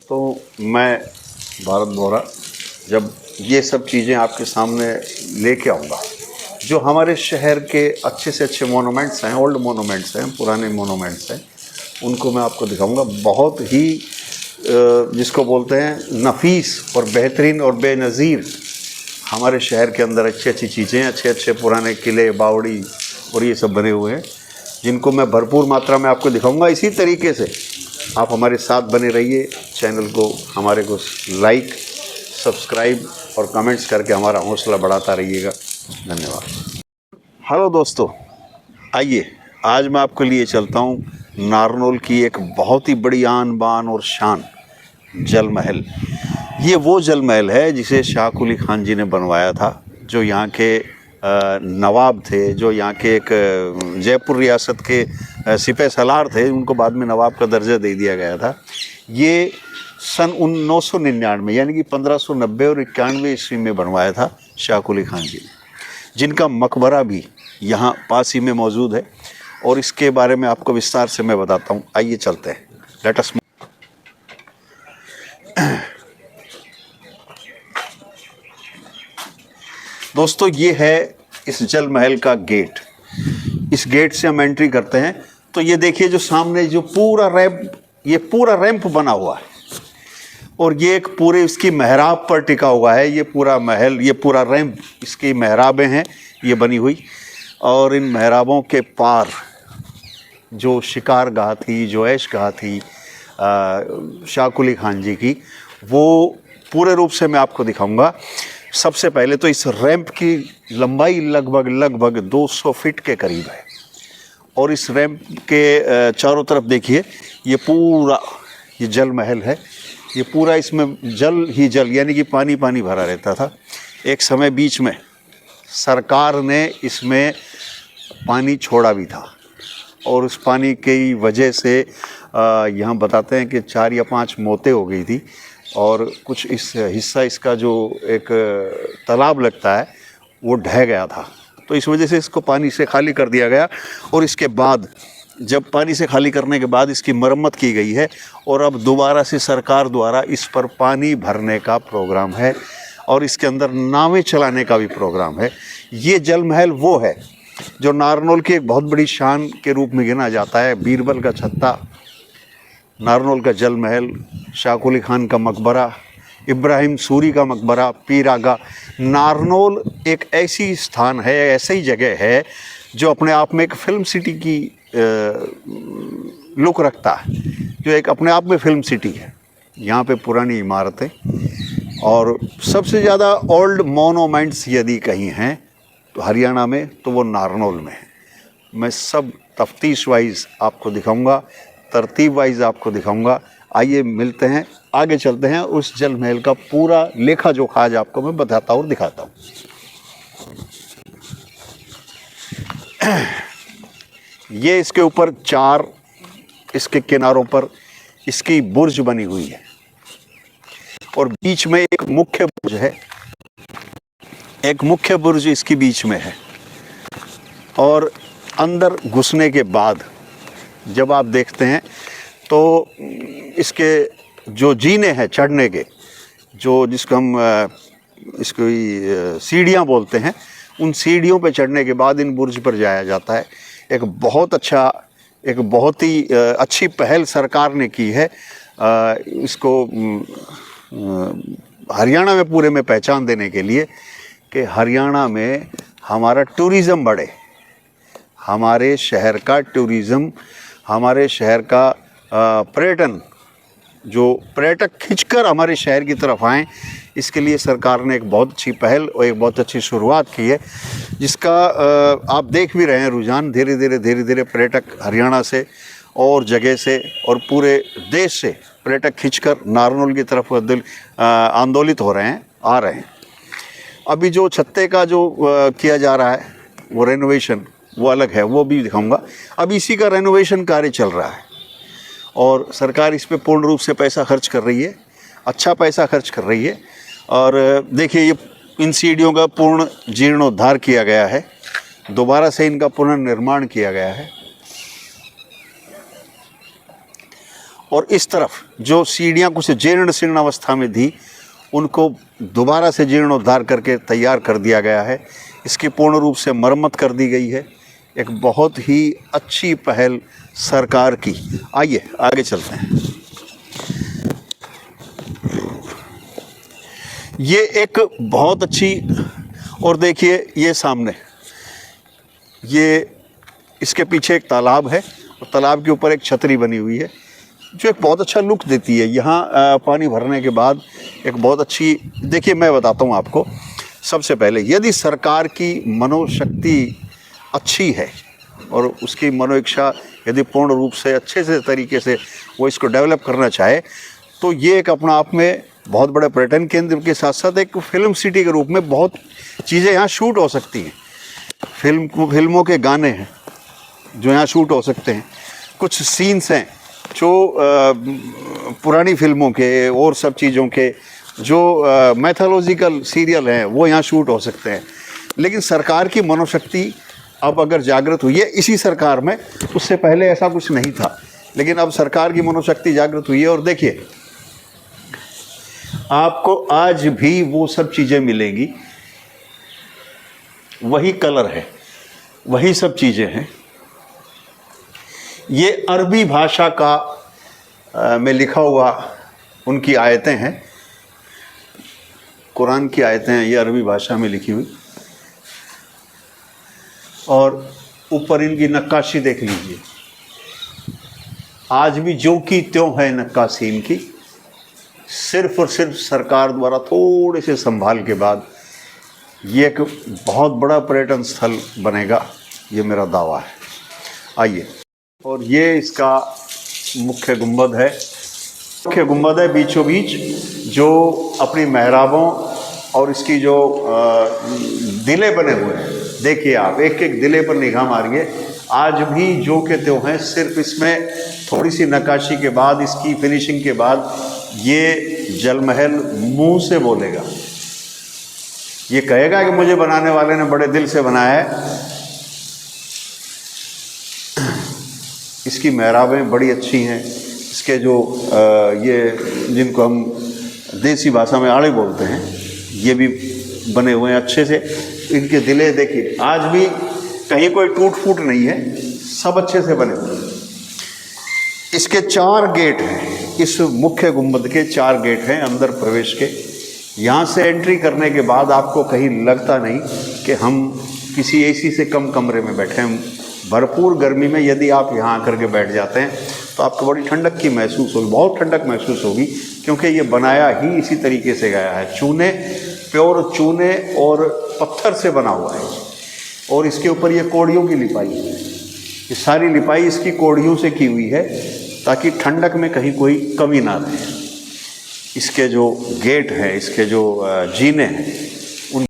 तो मैं भारत बोरा जब ये सब चीज़ें आपके सामने लेके आऊँगा, जो हमारे शहर के अच्छे से अच्छे मोनूमेंट्स हैं, ओल्ड मोनूमेंट्स हैं, पुराने मोनूमेंट्स हैं, उनको मैं आपको दिखाऊंगा। बहुत ही जिसको बोलते हैं नफीस और बेहतरीन और बेनज़ीर हमारे शहर के अंदर अच्छी अच्छी चीज़ें, अच्छे अच्छे पुराने किले, बावड़ी और ये सब बने हुए हैं, जिनको मैं भरपूर मात्रा में आपको दिखाऊंगा। इसी तरीके से आप हमारे साथ बने रहिए, चैनल को हमारे को लाइक, सब्सक्राइब और कमेंट्स करके हमारा हौसला बढ़ाता रहिएगा। धन्यवाद। हेलो दोस्तों, आइए आज मैं आपके लिए चलता हूँ नारनौल की एक बहुत ही बड़ी आन बान और शान जल महल। ये वो जल महल है जिसे शाह कुली खान जी ने बनवाया था, जो यहाँ के नवाब थे, जो यहाँ के एक जयपुर रियासत के सिपह सलार थे, उनको बाद में नवाब का दर्जा दे दिया गया था। ये सन 1999 यानी कि 1590 और 91 ईस्वी में बनवाया था शाह कुली खान जी ने, जिनका मकबरा भी यहाँ पास ही में मौजूद है। और इसके बारे में आपको विस्तार से मैं बताता हूँ। आइए चलते हैं, लेट अस। दोस्तों, ये है इस जल महल का गेट। इस गेट से हम एंट्री करते हैं तो ये देखिए, जो सामने जो पूरा रैंप, ये पूरा रैंप बना हुआ है और ये एक पूरे इसकी मेहराब पर टिका हुआ है। ये पूरा महल, ये पूरा रैंप, इसकी मेहराबें हैं ये बनी हुई। और इन मेहराबों के पार जो शिकार गाह थी, जो ऐश गाह थी शाह कुली खान जी की, वो पूरे रूप से मैं आपको दिखाऊंगा। सबसे पहले तो इस रैंप की लंबाई लगभग 200 फीट के करीब है। और इस रैंप के चारों तरफ देखिए, ये पूरा ये जल महल है। ये पूरा इसमें जल ही जल, यानी कि पानी पानी भरा रहता था। एक समय बीच में सरकार ने इसमें पानी छोड़ा भी था और उस पानी की वजह से यहाँ बताते हैं कि 4 या 5 मौतें हो गई थी। और कुछ इस हिस्सा इसका जो एक तालाब लगता है वो ढह गया था, तो इस वजह से इसको पानी से खाली कर दिया गया। और इसके बाद जब पानी से खाली करने के बाद इसकी मरम्मत की गई है और अब दोबारा से सरकार द्वारा इस पर पानी भरने का प्रोग्राम है और इसके अंदर नावें चलाने का भी प्रोग्राम है। ये जल महल वो है जो नारनौल की एक बहुत बड़ी शान के रूप में गिना जाता है। बीरबल का छत्ता, नारनौल का जल महल, शाह कुली खान का मकबरा, इब्राहिम सूरी का मकबरा, पीर आगा। नारनौल एक ऐसी स्थान है, ऐसी ही जगह है जो अपने आप में एक फिल्म सिटी की लुक रखता है, जो एक अपने आप में फिल्म सिटी है। यहाँ पे पुरानी इमारतें और सबसे ज़्यादा ओल्ड मोनूमेंट्स यदि कहीं हैं तो हरियाणा में, तो वो नारनौल में है। मैं सब तफ्तीश वाइज आपको दिखाऊंगा, तरतीब वाइज आपको दिखाऊंगा। आइए मिलते हैं, आगे चलते हैं, उस जल महल का पूरा लेखा जोखा आज आपको मैं बताता हूँ और दिखाता हूँ। ये इसके ऊपर 4 इसके किनारों पर इसकी बुर्ज बनी हुई है और बीच में एक मुख्य बुर्ज है। एक मुख्य बुर्ज इसकी बीच में है। और अंदर घुसने के बाद जब आप देखते हैं तो इसके जो जीने हैं चढ़ने के, जो जिसको हम इसको सीढ़ियाँ बोलते हैं, उन सीढ़ियों पर चढ़ने के बाद इन बुर्ज पर जाया जाता है। एक बहुत ही अच्छी पहल सरकार ने की है इसको हरियाणा में पूरे में पहचान देने के लिए कि हरियाणा में हमारा टूरिज़्म बढ़े, हमारे शहर का टूरिज़्म, हमारे शहर का पर्यटन, जो पर्यटक खिंचकर हमारे शहर की तरफ आएँ, इसके लिए सरकार ने एक बहुत अच्छी पहल और एक बहुत अच्छी शुरुआत की है, जिसका आप देख भी रहे हैं रुझान। धीरे धीरे पर्यटक हरियाणा से और जगह से और पूरे देश से पर्यटक खिंचकर नारनौल की तरफ आंदोलित हो रहे हैं, आ रहे हैं। अभी जो छत्ते का जो किया जा रहा है वो रेनोवेशन, वो अलग है, वो भी दिखाऊंगा। अब इसी का रेनोवेशन कार्य चल रहा है और सरकार इस पे पूर्ण रूप से पैसा खर्च कर रही है, अच्छा पैसा खर्च कर रही है। और देखिए, ये इन सीढ़ियों का पूर्ण जीर्णोद्धार किया गया है, दोबारा से इनका पुनर्निर्माण किया गया है। और इस तरफ जो सीढ़ियाँ कुछ जीर्ण शीर्ण अवस्था में थी उनको दोबारा से जीर्णोद्धार करके तैयार कर दिया गया है। इसकी पूर्ण रूप से मरम्मत कर दी गई है। एक बहुत ही अच्छी पहल सरकार की। आइए आगे चलते हैं। ये एक बहुत अच्छी, और देखिए ये सामने, ये इसके पीछे एक तालाब है और तालाब के ऊपर एक छतरी बनी हुई है जो एक बहुत अच्छा लुक देती है। यहाँ पानी भरने के बाद एक बहुत अच्छी, देखिए मैं बताता हूँ आपको। सबसे पहले यदि सरकार की मनोशक्ति अच्छी है और उसकी मनोइच्छा यदि पूर्ण रूप से अच्छे से तरीके से वो इसको डेवलप करना चाहे तो ये एक अपना आप में बहुत बड़े पर्यटन केंद्र के साथ साथ एक फिल्म सिटी के रूप में बहुत चीज़ें यहाँ शूट हो सकती हैं। फिल्मों के गाने हैं जो यहाँ शूट हो सकते हैं। कुछ सीन्स हैं जो पुरानी फिल्मों के और सब चीज़ों के जो मैथोलॉजिकल सीरियल हैं वो यहाँ शूट हो सकते हैं। लेकिन सरकार की मनोशक्ति अब अगर जागृत हुई है इसी सरकार में, उससे पहले ऐसा कुछ नहीं था, लेकिन अब सरकार की मनोशक्ति जागृत हुई है। और देखिए आपको आज भी वो सब चीज़ें मिलेंगी, वही कलर है, वही सब चीज़ें हैं। ये अरबी भाषा का में लिखा हुआ उनकी आयतें हैं, कुरान की आयतें हैं, ये अरबी भाषा में लिखी हुई। और ऊपर इनकी नक्काशी देख लीजिए, आज भी जो की त्यों है नक्काशी इनकी। सिर्फ और सिर्फ सरकार द्वारा थोड़े से संभाल के बाद ये एक बहुत बड़ा पर्यटन स्थल बनेगा, ये मेरा दावा है। आइए, और ये इसका मुख्य गुंबद है। मुख्य गुंबद है बीचों बीच, जो अपनी मेहराबों और इसकी जो दिले बने हुए हैं, देखिए आप एक एक दिले पर निगाह मारिए। आज भी जो के त्यों हैं, सिर्फ इसमें थोड़ी सी नक्काशी के बाद, इसकी फिनिशिंग के बाद ये जल महल मुंह से बोलेगा, ये कहेगा कि मुझे बनाने वाले ने बड़े दिल से बनाया है। इसकी मेहराबें बड़ी अच्छी हैं। इसके जो ये जिनको हम देसी भाषा में आड़े बोलते हैं, ये भी बने हुए हैं अच्छे से। इनके दिले देखिए, आज भी कहीं कोई टूट फूट नहीं है, सब अच्छे से बने हुए हैं। इसके 4 गेट हैं, इस मुख्य गुंबद के 4 गेट हैं अंदर प्रवेश के। यहाँ से एंट्री करने के बाद आपको कहीं लगता नहीं कि हम किसी एसी से कम कमरे में बैठे हैं। भरपूर गर्मी में यदि आप यहाँ आकर के बैठ जाते हैं तो आपको बड़ी ठंडक की महसूस होगी, बहुत ठंडक महसूस होगी, क्योंकि ये बनाया ही इसी तरीके से गया है। चूने, प्योर चूने और पत्थर से बना हुआ है। और इसके ऊपर ये कोड़ियों की लिपाई है, ये सारी लिपाई इसकी कोड़ियों से की हुई है ताकि ठंडक में कहीं कोई कमी ना रहे। इसके जो गेट हैं, इसके जो जीने हैं,